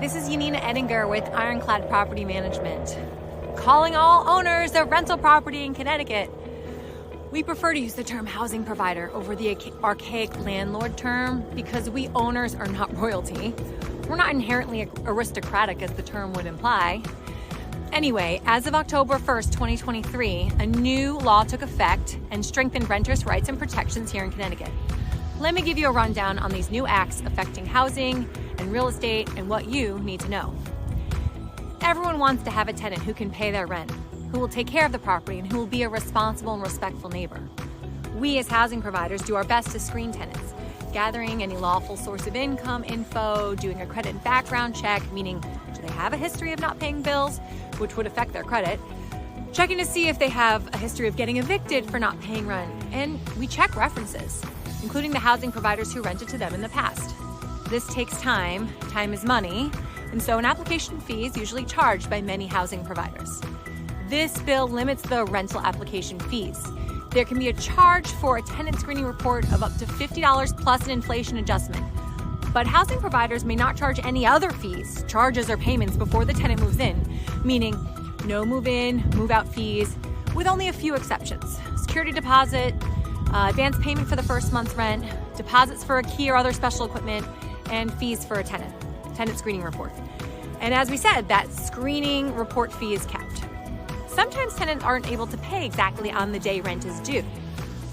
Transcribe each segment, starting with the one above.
this is Yanina Edinger with Ironclad Property Management. Calling all owners of rental property in Connecticut. We prefer to use the term housing provider over the archaic landlord term because we owners are not royalty. We're not inherently aristocratic as the term would imply. Anyway, as of October 1st, 2023, a new law took effect and strengthened renters' rights and protections here in Connecticut. Let me give you a rundown on these new acts affecting housing and real estate and what you need to know. Everyone wants to have a tenant who can pay their rent, who will take care of the property, and who will be a responsible and respectful neighbor. We as housing providers do our best to screen tenants, gathering any lawful source of income info, doing a credit and background check, meaning do they have a history of not paying bills, which would affect their credit, checking to see if they have a history of getting evicted for not paying rent, and we check references, including the housing providers who rented to them in the past. This takes time. Time is money, and so an application fee is usually charged by many housing providers. This bill limits the rental application fees. There can be a charge for a tenant screening report of up to $50 plus an inflation adjustment. But housing providers may not charge any other fees, charges, or payments before the tenant moves in, meaning no move-in, move-out fees, with only a few exceptions. Security deposit, advance payment for the first month's rent, deposits for a key or other special equipment, and fees for a tenant screening report. And as we said, that screening report fee is capped. Sometimes tenants aren't able to pay exactly on the day rent is due.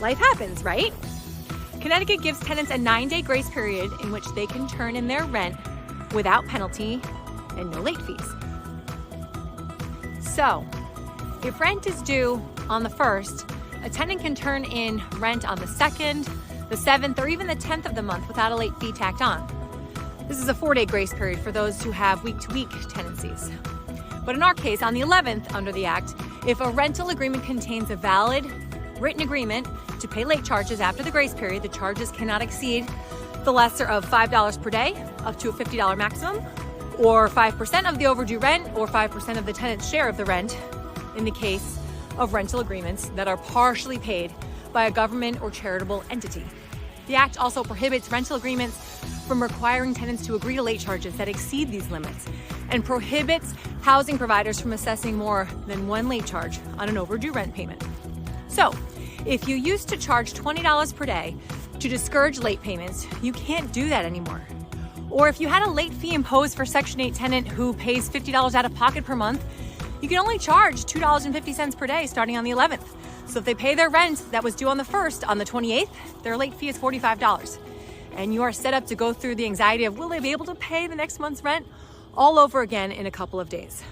Life happens, right? Connecticut gives tenants a 9-day grace period in which they can turn in their rent without penalty and no late fees. So, if rent is due on the 1st, a tenant can turn in rent on the 2nd, the 7th, or even the 10th of the month without a late fee tacked on. This is a 4-day grace period for those who have week-to-week tenancies. But in our case, on the 11th under the Act, if a rental agreement contains a valid written agreement to pay late charges after the grace period, the charges cannot exceed the lesser of $5 per day, up to a $50 maximum, or 5% of the overdue rent, or 5% of the tenant's share of the rent in the case of rental agreements that are partially paid by a government or charitable entity. The Act also prohibits rental agreements from requiring tenants to agree to late charges that exceed these limits, and prohibits housing providers from assessing more than one late charge on an overdue rent payment. So, if you used to charge $20 per day to discourage late payments, you can't do that anymore. Or if you had a late fee imposed for Section 8 tenant who pays $50 out of pocket per month, you can only charge $2.50 per day starting on the 11th. So if they pay their rent that was due on the 1st, on the 28th, their late fee is $45. And you are set up to go through the anxiety of will they be able to pay the next month's rent all over again in a couple of days.